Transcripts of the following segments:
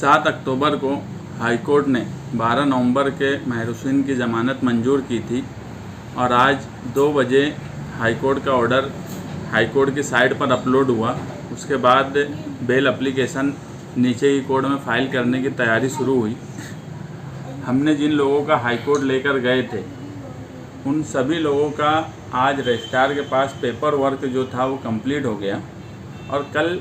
7 अक्टूबर को हाईकोर्ट ने 12 नवंबर के महर हुसैन की ज़मानत मंजूर की थी और आज 2 बजे हाईकोर्ट का ऑर्डर हाईकोर्ट की साइट पर अपलोड हुआ। उसके बाद बेल एप्लीकेशन नीचे की कोर्ट में फ़ाइल करने की तैयारी शुरू हुई। हमने जिन लोगों का हाईकोर्ट लेकर गए थे उन सभी लोगों का आज रजिस्ट्रार के पास पेपर वर्क जो था वो कंप्लीट हो गया और कल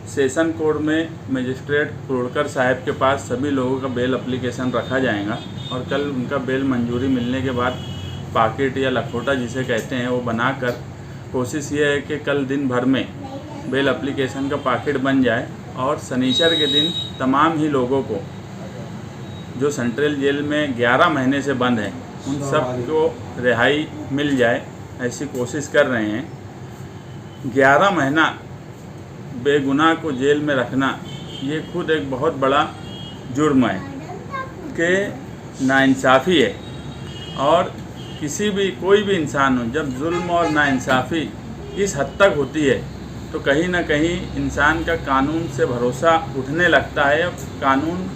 सेशन कोर्ट में मजिस्ट्रेट कुरड़कर साहब के पास सभी लोगों का बेल एप्लीकेशन रखा जाएगा और कल उनका बेल मंजूरी मिलने के बाद पाकिट या लखोटा जिसे कहते हैं वो बनाकर कोशिश ये है कि कल दिन भर में बेल एप्लीकेशन का पाकिट बन जाए और शनिचर के दिन तमाम ही लोगों को जो सेंट्रल जेल में 11 महीने से बंद हैं उन सब को रिहाई मिल जाए, ऐसी कोशिश कर रहे हैं। 11 महीना बेगुनाह को जेल में रखना ये खुद एक बहुत बड़ा जुर्म है कि नाइंसाफ़ी है। और कोई भी इंसान हो, जब जुल्म और नाइंसाफ़ी इस हद तक होती है तो कहीं ना कहीं इंसान का कानून से भरोसा उठने लगता है। कानून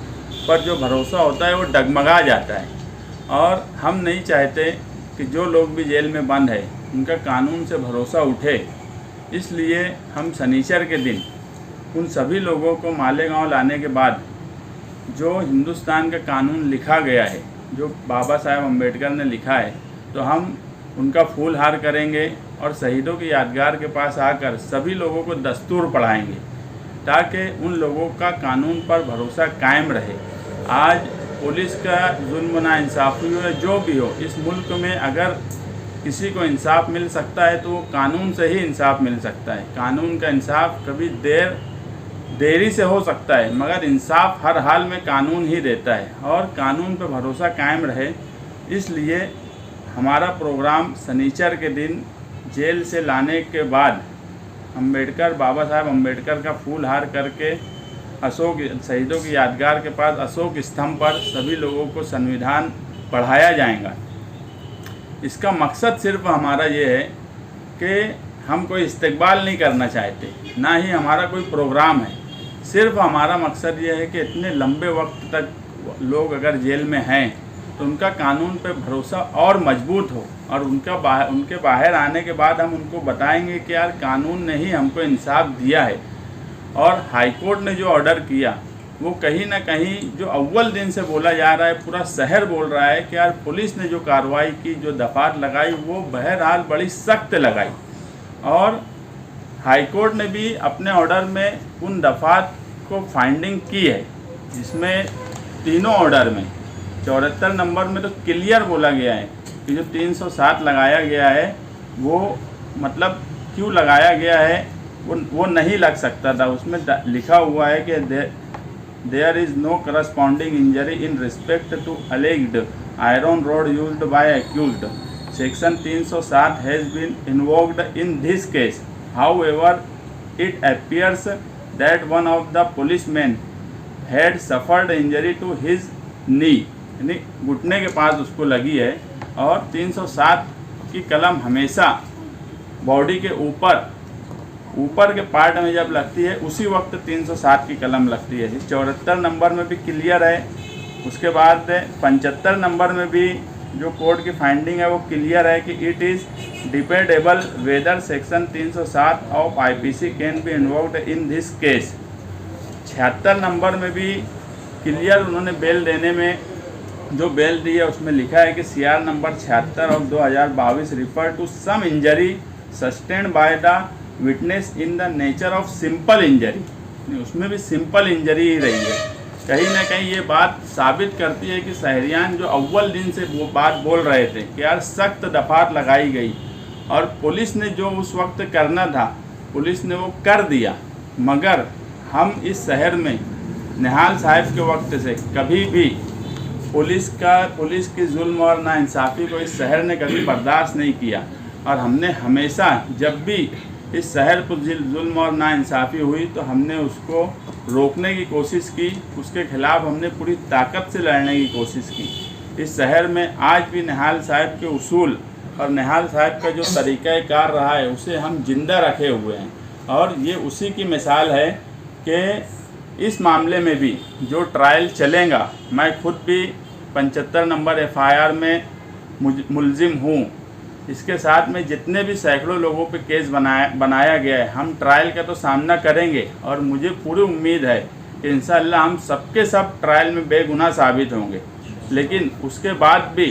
पर जो भरोसा होता है वो डगमगा जाता है और हम नहीं चाहते कि जो लोग भी जेल में बंद है उनका कानून से भरोसा उठे। इसलिए हम शनिचर के दिन उन सभी लोगों को मालेगांव लाने के बाद जो हिंदुस्तान का कानून लिखा गया है, जो बाबा साहेब अम्बेडकर ने लिखा है, तो हम उनका फूल हार करेंगे और शहीदों की यादगार के पास आकर सभी लोगों को दस्तूर पढ़ाएंगे ताकि उन लोगों का कानून पर भरोसा कायम रहे। आज पुलिस का जुल्म नाइंसाफ़ी हो या जो भी हो, इस मुल्क में अगर किसी को इंसाफ मिल सकता है तो वो कानून से ही इंसाफ मिल सकता है। कानून का इंसाफ कभी देरी से हो सकता है मगर इंसाफ हर हाल में कानून ही देता है और कानून पर भरोसा कायम रहे। इसलिए हमारा प्रोग्राम शनिचर के दिन जेल से लाने के बाद बाबा साहेब अम्बेडकर का फूल हार करके शहीदों की यादगार के पास अशोक स्तंभ पर सभी लोगों को संविधान पढ़ाया जाएगा। इसका मकसद सिर्फ हमारा ये है कि हम कोई इस्तकबाल नहीं करना चाहते, ना ही हमारा कोई प्रोग्राम है। सिर्फ हमारा मकसद ये है कि इतने लंबे वक्त तक लोग अगर जेल में हैं तो उनका कानून पे भरोसा और मजबूत हो और उनके बाहर आने के बाद हम उनको बताएंगे कि यार कानून ने ही हमको इंसाफ दिया है। और हाईकोर्ट ने जो ऑर्डर किया वो कहीं ना कहीं जो अव्वल दिन से बोला जा रहा है, पूरा शहर बोल रहा है कि यार पुलिस ने जो कार्रवाई की, जो दफ़ात लगाई वो बहरहाल बड़ी सख्त लगाई। और हाईकोर्ट ने भी अपने ऑर्डर में उन दफ़ात को फाइंडिंग की है जिसमें तीनों ऑर्डर में 74 नंबर में तो क्लियर बोला गया है कि जो 307 लगाया गया है वो मतलब क्यों लगाया गया है वो नहीं लग सकता था। उसमें लिखा हुआ है कि there is no corresponding injury in respect to alleged iron rod used by accused. Section 307 has been invoked in this case, however it appears that one of the policeman had suffered injury to his knee, यानी घुटने के पास उसको लगी है। और 307 की कलम हमेशा बॉडी के ऊपर के पार्ट में जब लगती है उसी वक्त 307 की कलम लगती है। 74 नंबर में भी क्लियर है। उसके बाद 75 नंबर में भी जो कोर्ट की फाइंडिंग है वो क्लियर है कि it is dependable whether section 307 of IPC can be invoked in this case. 76 number में भी क्लियर उन्होंने बेल देने में जो बेल दी है उसमें लिखा है कि CR number 76 of 2022 refer to some injury sustained by the witness in the nature of simple injury. उसमें भी सिंपल इंजरी ही रही है। कहीं ना कहीं ये बात साबित करती है कि शहरियान जो अव्वल दिन से वो बात बोल रहे थे कि यार सख्त दफ़ात लगाई गई और पुलिस ने जो उस वक्त करना था पुलिस ने वो कर दिया। मगर हम इस शहर में निहाल साहब के वक्त से कभी भी पुलिस की जुल्म और नाइंसाफ़ी को इस शहर ने कभी बर्दाश्त नहीं किया और हमने हमेशा जब भी इस शहर पर जुल्म और नाइंसाफ़ी हुई तो हमने उसको रोकने की कोशिश की, उसके ख़िलाफ़ हमने पूरी ताकत से लड़ने की कोशिश की। इस शहर में आज भी निहाल साहब के उसूल और निहाल साहब का जो तरीक़ाकार रहा है उसे हम जिंदा रखे हुए हैं और ये उसी की मिसाल है कि इस मामले में भी जो ट्रायल चलेगा, मैं खुद भी 75 नंबर एफआईआर में मुलजिम हूँ। इसके साथ में जितने भी सैकड़ों लोगों पे केस बनाया गया है, हम ट्रायल का तो सामना करेंगे और मुझे पूरी उम्मीद है कि इंशाअल्लाह हम सबके सब ट्रायल में बेगुनाह साबित होंगे। लेकिन उसके बाद भी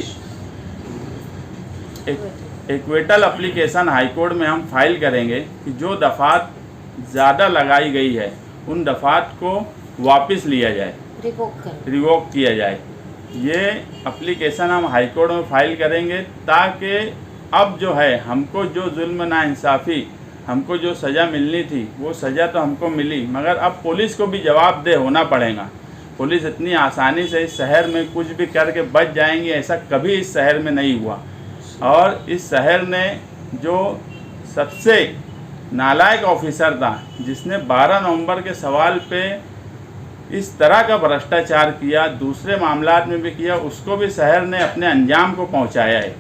इक्विटल एप्लीकेशन हाईकोर्ट में हम फाइल करेंगे कि जो दफ़ात ज़्यादा लगाई गई है उन दफ़ात को वापस लिया जाए, रिवोक किया जाए। ये एप्लीकेशन हम हाईकोर्ट में फाइल करेंगे ताकि अब जो है हमको जो जुल्म नाइंसाफ़ी, हमको जो सज़ा मिलनी थी वो सज़ा तो हमको मिली, मगर अब पुलिस को भी जवाबदेह होना पड़ेगा। पुलिस इतनी आसानी से इस शहर में कुछ भी करके बच जाएंगी, ऐसा कभी इस शहर में नहीं हुआ। और इस शहर ने जो सबसे नालायक ऑफिसर था, जिसने 12 नवंबर के सवाल पे इस तरह का भ्रष्टाचार किया, दूसरे मामलात में भी किया, उसको भी शहर ने अपने अंजाम को पहुंचाया है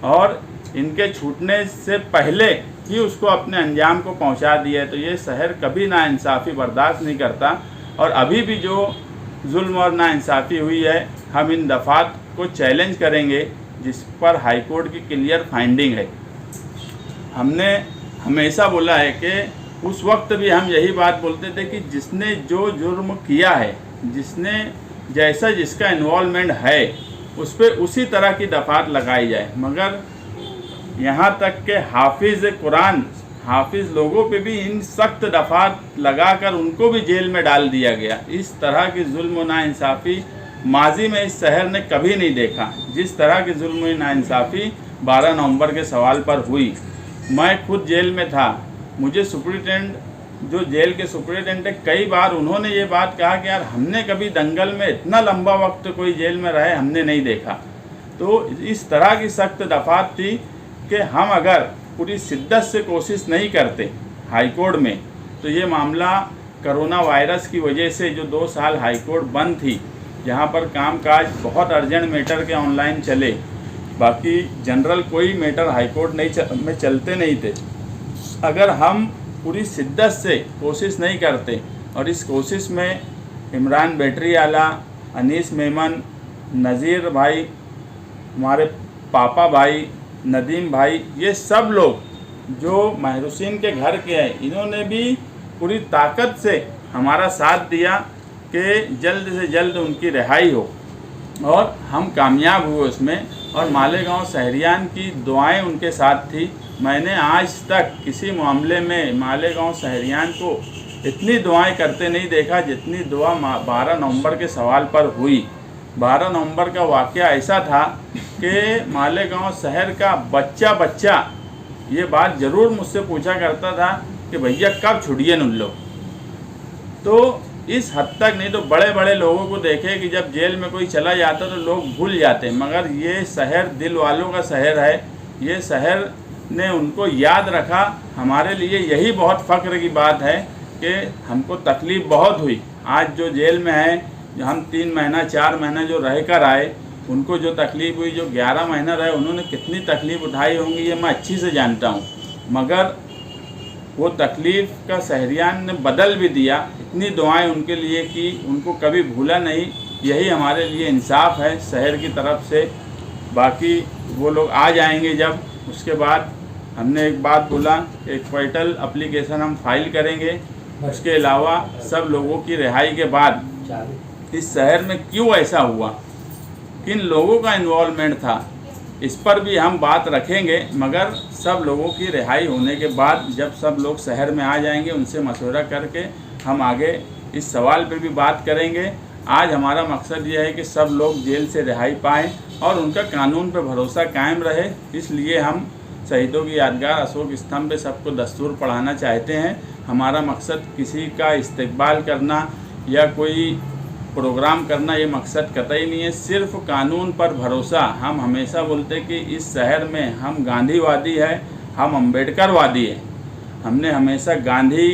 और इनके छूटने से पहले ही उसको अपने अंजाम को पहुंचा दिया है। तो ये शहर कभी नाइंसाफ़ी बर्दाश्त नहीं करता और अभी भी जो जुल्म और नाइंसाफ़ी हुई है, हम इन दफ़ात को चैलेंज करेंगे जिस पर हाईकोर्ट की क्लियर फाइंडिंग है। हमने हमेशा बोला है कि उस वक्त भी हम यही बात बोलते थे कि जिसने जो जुर्म किया है, जिसने जैसा जिसका इन्वॉल्वमेंट है, उस पर उसी तरह की दफ़ात लगाई जाए। मगर यहाँ तक के हाफिज़ कुरान, हाफिज़ लोगों पे भी इन सख्त दफ़ात लगाकर उनको भी जेल में डाल दिया गया। इस तरह की जुल्म नाइंसाफ़ी माजी में इस शहर ने कभी नहीं देखा। जिस तरह की जुल्म नाइंसाफ़ी 12 नवंबर के सवाल पर हुई, मैं खुद जेल में था। मुझे सुप्रिटेंडेंट, जो जेल के सुप्रिटेंडेंट है, कई बार उन्होंने ये बात कहा कि यार हमने कभी दंगल में इतना लंबा वक्त कोई जेल में रहे हमने नहीं देखा। तो इस तरह की सख्त दफ़ात थी कि हम अगर पूरी शिद्दत से कोशिश नहीं करते हाईकोर्ट में, तो ये मामला कोरोना वायरस की वजह से जो 2 साल हाईकोर्ट बंद थी, जहाँ पर कामकाज बहुत अर्जेंट मैटर के ऑनलाइन चले, बाकी जनरल कोई मैटर हाईकोर्ट में चलते नहीं थे। अगर हम पूरी शिद्दत से कोशिश नहीं करते, और इस कोशिश में इमरान बैटरी आला, अनीस मेमन, नज़ीर भाई, हमारे पापा भाई, नदीम भाई, ये सब लोग जो महरुसिन के घर के हैं, इन्होंने भी पूरी ताकत से हमारा साथ दिया कि जल्द से जल्द उनकी रिहाई हो, और हम कामयाब हुए उसमें। और मालेगांव शहरियान की दुआएं उनके साथ थी। मैंने आज तक किसी मामले में मालेगांव शहरियान को इतनी दुआएं करते नहीं देखा जितनी दुआ 12 नवंबर के सवाल पर हुई। 12 नवंबर का वाक़या ऐसा था कि मालेगांव शहर का बच्चा ये बात ज़रूर मुझसे पूछा करता था कि भैया कब छुड़िए उन लोग। तो इस हद तक नहीं तो बड़े बड़े लोगों को देखे कि जब जेल में कोई चला जाता तो लोग भूल जाते, मगर ये शहर दिल वालों का शहर है। ये शहर ने उनको याद रखा। हमारे लिए यही बहुत फ़ख्र की बात है कि हमको तकलीफ़ बहुत हुई। आज जो जेल में है, जो हम 3 महीना 4 महीना जो रह कर आए, उनको जो तकलीफ़ हुई, जो 11 महीना रहे, उन्होंने कितनी तकलीफ़ उठाई होंगी ये मैं अच्छी से जानता हूँ। मगर वो तकलीफ़ का शहरियान ने बदल भी दिया। इतनी दुआएं उनके लिए की, उनको कभी भूला नहीं। यही हमारे लिए इंसाफ है शहर की तरफ से। बाकी वो लोग आ जाएंगे जब, उसके बाद हमने एक बात बोला, एक पोर्टल एप्लीकेशन हम फाइल करेंगे। उसके अलावा सब लोगों की रिहाई के बाद इस शहर में क्यों ऐसा हुआ, किन लोगों का इन्वॉल्वमेंट था, इस पर भी हम बात रखेंगे। मगर सब लोगों की रिहाई होने के बाद जब सब लोग शहर में आ जाएंगे, उनसे मशवरा करके हम आगे इस सवाल पे भी बात करेंगे। आज हमारा मकसद ये है कि सब लोग जेल से रिहाई पाएँ और उनका कानून पे भरोसा कायम रहे। इसलिए हम शहीदों की यादगार अशोक स्तंभ पे सबको दस्तूर पढ़ाना चाहते हैं। हमारा मकसद किसी का इस्तकबाल करना या कोई प्रोग्राम करना ये मकसद कतई नहीं है, सिर्फ कानून पर भरोसा। हम हमेशा बोलते कि इस शहर में हम गांधीवादी है, हम अम्बेडकरवादी है। हमने हमेशा गांधी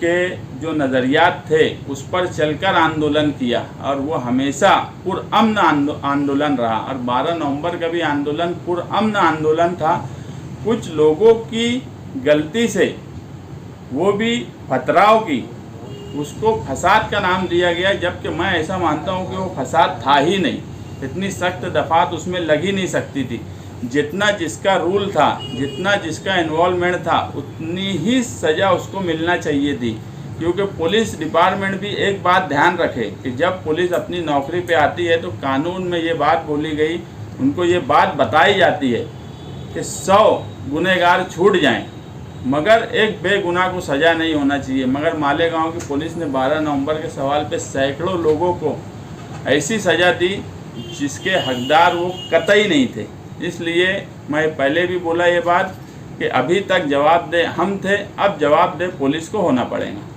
के जो नज़रियात थे उस पर चलकर आंदोलन किया और वो हमेशा पुरअमन आंदोलन रहा। और 12 नवंबर का भी आंदोलन पुरअमन आंदोलन था। कुछ लोगों की गलती से, वो भी पथराव की, उसको फसाद का नाम दिया गया, जबकि मैं ऐसा मानता हूँ कि वो फसाद था ही नहीं। इतनी सख्त दफात उसमें लग ही नहीं सकती थी। जितना जिसका रूल था, जितना जिसका इन्वॉल्वमेंट था, उतनी ही सज़ा उसको मिलना चाहिए थी। क्योंकि पुलिस डिपार्टमेंट भी एक बात ध्यान रखे कि जब पुलिस अपनी नौकरी पे आती है तो कानून में ये बात बोली गई, उनको ये बात बताई जाती है कि 100 गुनहगार छूट जाएं, मगर एक बेगुनाह को सज़ा नहीं होना चाहिए। मगर मालेगांव की पुलिस ने 12 नवंबर के सवाल पे सैकड़ों लोगों को ऐसी सज़ा दी जिसके हकदार वो कतई नहीं थे। इसलिए मैं पहले भी बोला ये बात कि अभी तक जवाबदेह हम थे, अब जवाबदेह पुलिस को होना पड़ेगा।